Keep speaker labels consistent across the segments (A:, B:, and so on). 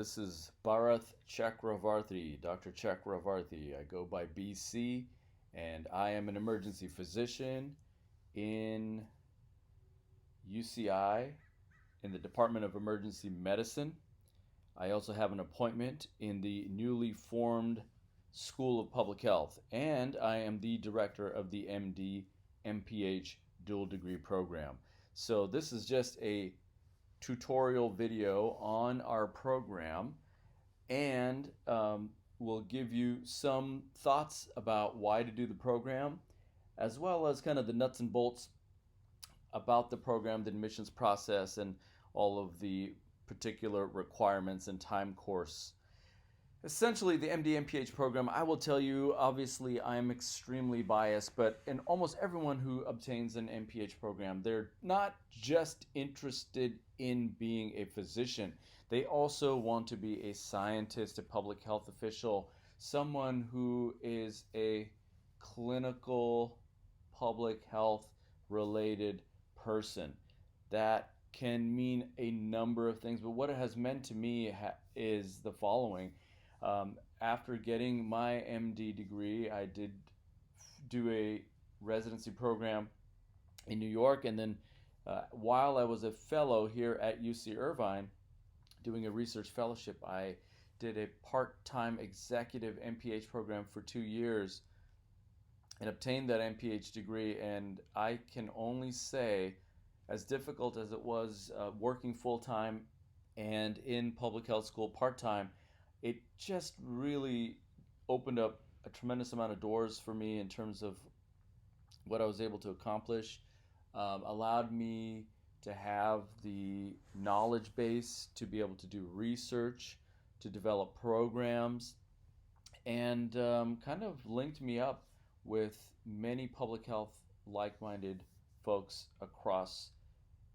A: This is Bharath Chakravarthi, Dr. Chakravarthi. I go by BC, and I am an emergency physician in UCI in the Department of Emergency Medicine. I also have an appointment in the newly formed School of Public Health, and I am the director of the MD+MPH dual degree program. So this is just a tutorial video on our program, and we'll give you some thoughts about why to do the program, as well as kind of the nuts and bolts about the program, the admissions process, and all of the particular requirements and time course. Essentially, the MD+MPH program, I will tell you, obviously I'm extremely biased, but in almost everyone who obtains an MPH program, they're not just interested in being a physician. They also want to be a scientist, a public health official, someone who is a clinical public health related person. That can mean a number of things, but what it has meant to me is the following. After getting my MD degree, I did do a residency program in New York, and then while I was a fellow here at UC Irvine doing a research fellowship, I did a part-time executive MPH program for 2 years and obtained that MPH degree. And I can only say, as difficult as it was working full-time and in public health school part-time, it just really opened up a tremendous amount of doors for me in terms of what I was able to accomplish. Allowed me to have the knowledge base to be able to do research, to develop programs, and kind of linked me up with many public health like-minded folks across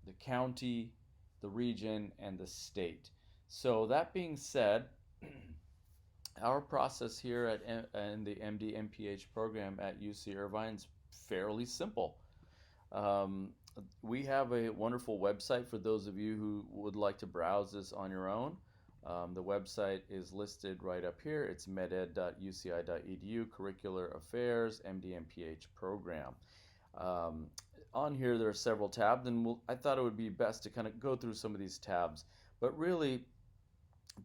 A: the county, the region, and the state. So that being said, our process here in the MD+MPH program at UC Irvine is fairly simple. We have a wonderful website for those of you who would like to browse this on your own. The website is listed right up here. It's meded.uci.edu, Curricular Affairs, MD+MPH program. On here there are several tabs, and I thought it would be best to kind of go through some of these tabs. But really,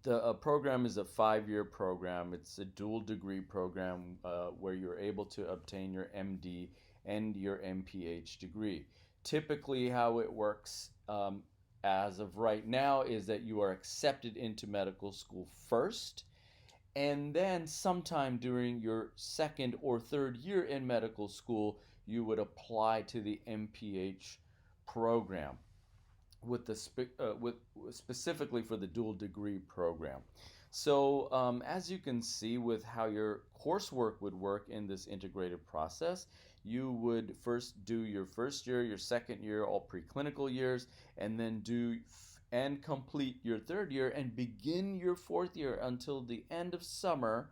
A: the program is a 5-year program. It's a dual degree program where you're able to obtain your MD and your MPH degree. Typically, how it works as of right now is that you are accepted into medical school first, and then sometime during your second or third year in medical school, you would apply to the MPH program with specifically for the dual degree program. So as you can see with how your coursework would work in this integrated process, you would first do your first year, your second year, all preclinical years, and then do and complete your third year and begin your fourth year until the end of summer,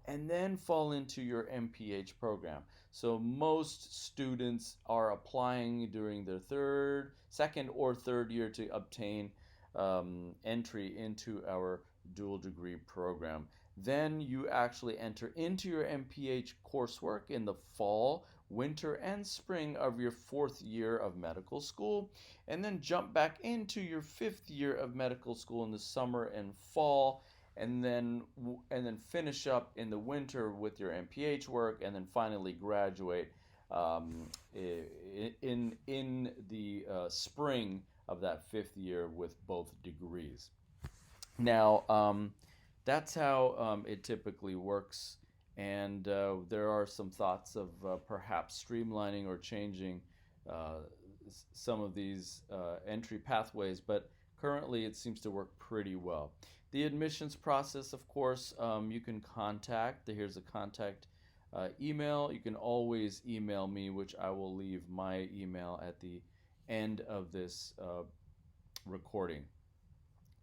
A: and then fall into your MPH program. So most students are applying during their second or third year to obtain entry into our dual degree program. Then you actually enter into your MPH coursework in the fall, winter, and spring of your fourth year of medical school, and then jump back into your fifth year of medical school in the summer and fall, and then finish up in the winter with your MPH work, and then finally graduate in the spring of that fifth year with both degrees. Now, that's how it typically works, and there are some thoughts of perhaps streamlining or changing some of these entry pathways, but currently it seems to work pretty well. The admissions process, of course, you can contact. Here's a contact email. You can always email me, which I will leave my email at the end of this recording.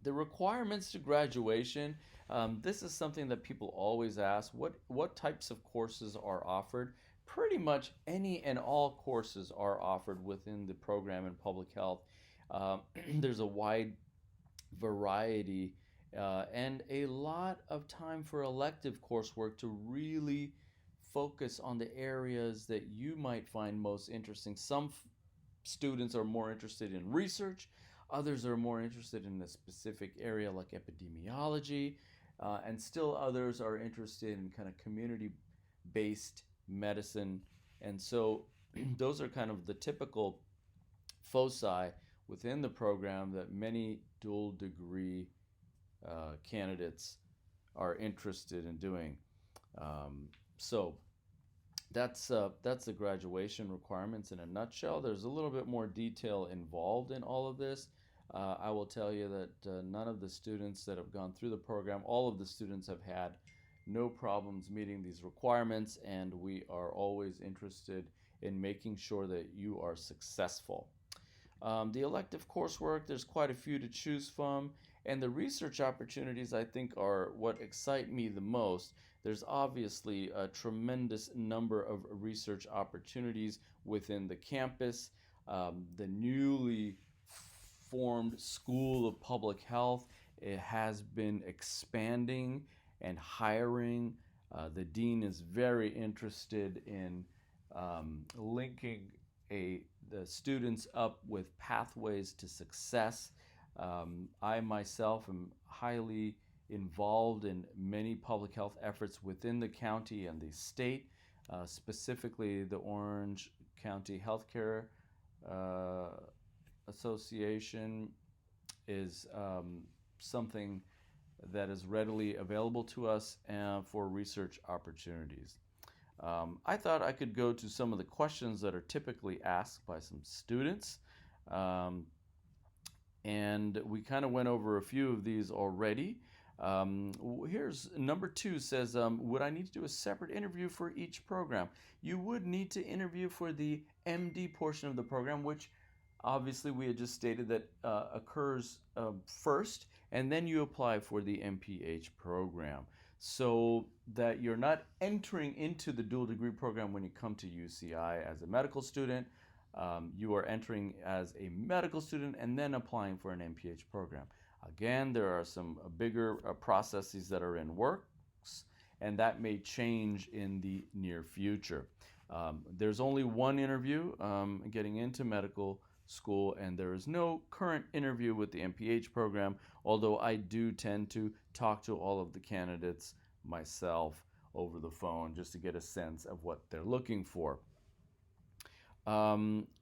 A: The requirements to graduation, this is something that people always ask. What types of courses are offered? Pretty much any and all courses are offered within the program in public health. There's a wide variety and a lot of time for elective coursework to really focus on the areas that you might find most interesting. Some students are more interested in research, others are more interested in a specific area like epidemiology, and still others are interested in kind of community based medicine. And so those are kind of the typical foci within the program that many dual degree candidates are interested in doing. So that's the graduation requirements in a nutshell. There's a little bit more detail involved in all of this. I will tell you that none of the students that have gone through the program, all of the students have had no problems meeting these requirements, and we are always interested in making sure that you are successful. The elective coursework, there's quite a few to choose from, and the research opportunities I think are what excite me the most. There's obviously a tremendous number of research opportunities within the campus. The newly formed School of Public Health, it has been expanding and hiring. The dean is very interested in linking the students up with pathways to success. I myself am highly involved in many public health efforts within the county and the state, specifically the Orange County Healthcare Association is something that is readily available to us for research opportunities. I thought I could go to some of the questions that are typically asked by some students. And we kind of went over a few of these already. Here's number 2 says, would I need to do a separate interview for each program? You would need to interview for the MD portion of the program, which obviously we had just stated that occurs first, and then you apply for the MPH program, so that you're not entering into the dual degree program when you come to UCI as a medical student. You are entering as a medical student and then applying for an MPH program. Again, there are some bigger processes that are in works, and that may change in the near future. There's only one interview getting into medical school, and there is no current interview with the MPH program, although I do tend to talk to all of the candidates myself over the phone just to get a sense of what they're looking for.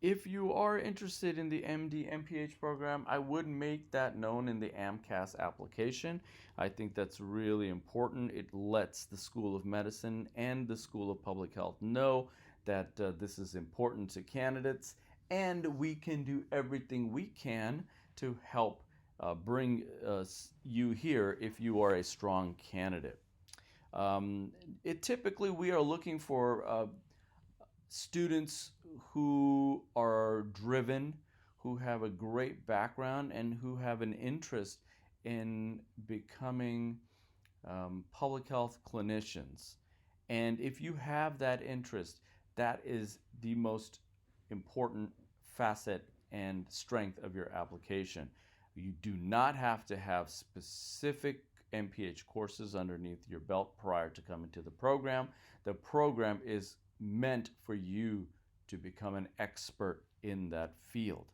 A: If you are interested in the MD MPH program, I would make that known in the AMCAS application. I think that's really important. It lets the School of Medicine and the School of Public Health know that this is important to candidates, and we can do everything we can to help bring you here if you are a strong candidate. Typically, we are looking for students who are driven, who have a great background, and who have an interest in becoming public health clinicians. And if you have that interest, that is the most important facet and strength of your application. You do not have to have specific MPH courses underneath your belt prior to coming to the program. The program is meant for you to become an expert in that field.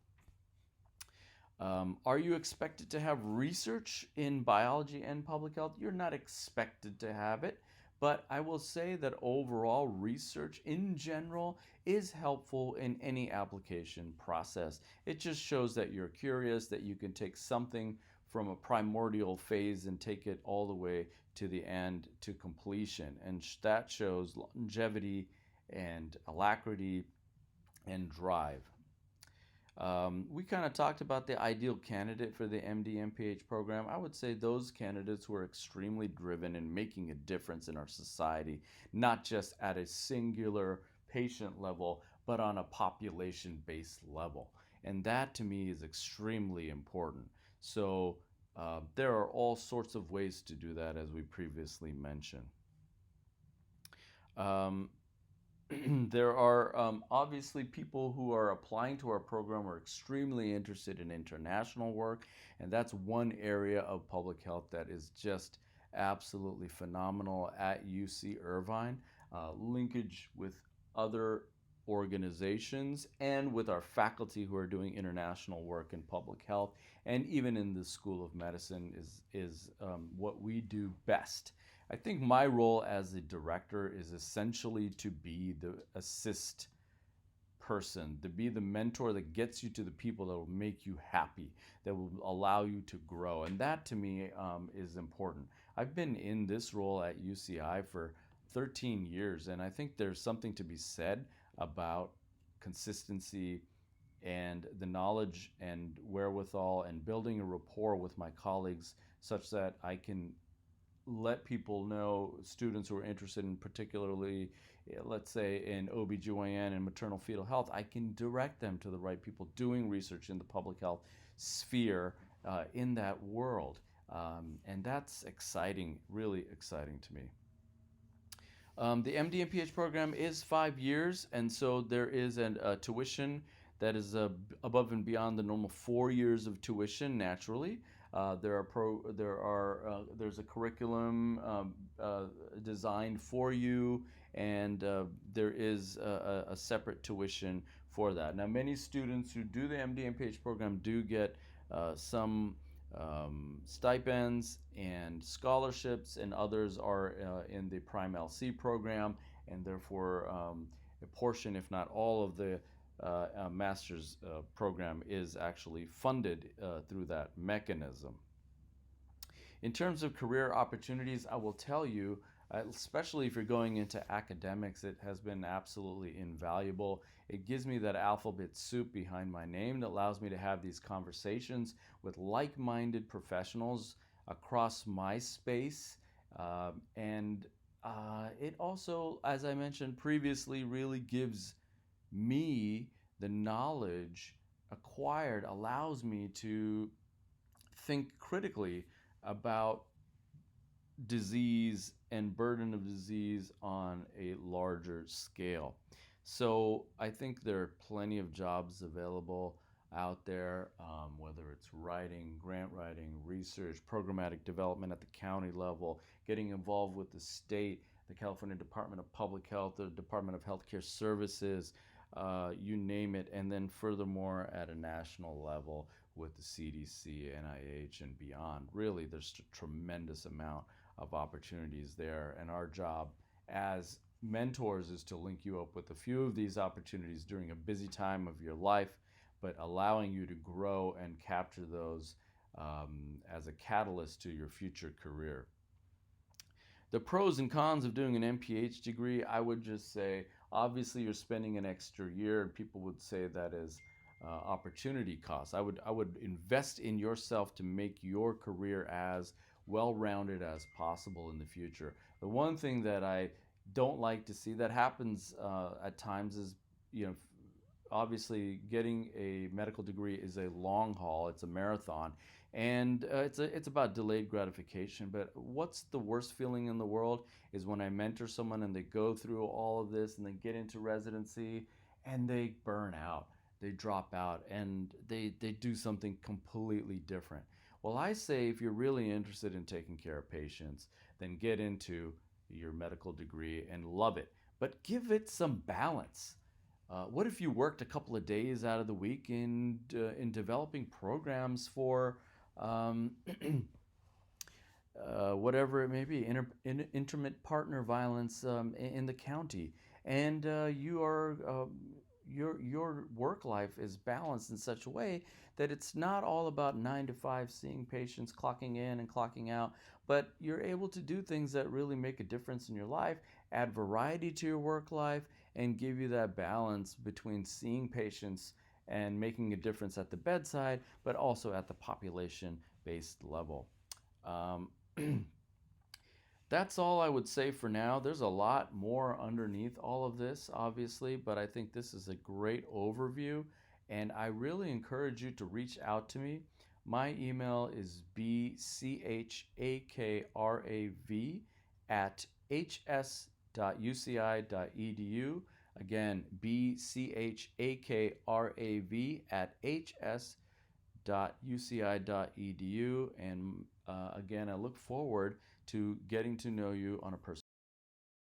A: Are you expected to have research in biology and public health? You're not expected to have it, but I will say that overall research in general is helpful in any application process. It just shows that you're curious, that you can take something from a primordial phase and take it all the way to the end, to completion. And that shows longevity and alacrity and drive. We kind of talked about the ideal candidate for the MD MPH program. I would say those candidates who are extremely driven in making a difference in our society, not just at a singular patient level, but on a population-based level. And that to me is extremely important. So there are all sorts of ways to do that, as we previously mentioned. There are obviously people who are applying to our program are extremely interested in international work, and that's one area of public health that is just absolutely phenomenal at UC Irvine. Linkage with other organizations and with our faculty who are doing international work in public health, and even in the School of Medicine is what we do best. I think my role as a director is essentially to be the assist person, to be the mentor that gets you to the people that will make you happy, that will allow you to grow. And that to me is important. I've been in this role at UCI for 13 years, and I think there's something to be said about consistency and the knowledge and wherewithal and building a rapport with my colleagues such that I can let people know, students who are interested in particularly, let's say in OBGYN and maternal fetal health, I can direct them to the right people doing research in the public health sphere in that world. And that's exciting, really exciting to me. The MD and PH program is 5 years, and so there is a tuition that is above and beyond the normal 4 years of tuition. Naturally, there's a curriculum designed for you, and there is a separate tuition for that. Now, many students who do the MD and PH program do get some stipends and scholarships, and others are in the Prime LC program, and therefore a portion, if not all, of the master's program is actually funded through that mechanism. In terms of career opportunities, I will tell you, especially if you're going into academics, it has been absolutely invaluable. It gives me that alphabet soup behind my name that allows me to have these conversations with like-minded professionals across my space. And it also, as I mentioned previously, really gives me the knowledge acquired, allows me to think critically about disease and burden of disease on a larger scale. So I think there are plenty of jobs available out there, whether it's writing, grant writing, research, programmatic development at the county level, getting involved with the state, the California Department of Public Health, the Department of Healthcare Services, you name it, and then furthermore at a national level with the CDC, NIH, and beyond. Really, there's a tremendous amount of opportunities there, and our job as mentors is to link you up with a few of these opportunities during a busy time of your life, but allowing you to grow and capture those as a catalyst to your future career. The pros and cons of doing an MPH degree, I would just say, obviously you're spending an extra year, and people would say that is opportunity cost. I would invest in yourself to make your career as well-rounded as possible in the future. The one thing that I don't like to see that happens at times is, obviously getting a medical degree is a long haul, it's a marathon, and it's about delayed gratification. But what's the worst feeling in the world is when I mentor someone and they go through all of this and they get into residency and they burn out, they drop out, and they do something completely different. Well, I say if you're really interested in taking care of patients, then get into your medical degree and love it, but give it some balance. What if you worked a couple of days out of the week in developing programs for whatever it may be, intimate partner violence in the county, and your work life is balanced in such a way that it's not all about 9 to 5 seeing patients, clocking in and clocking out, but you're able to do things that really make a difference in your life, add variety to your work life, and give you that balance between seeing patients and making a difference at the bedside, but also at the population-based level. That's all I would say for now. There's a lot more underneath all of this, obviously, but I think this is a great overview, and I really encourage you to reach out to me. My email is bchakrav@hs.uci.edu. Again, bchakrav@hs.uci.edu. And again, I look forward to getting to know you on a personal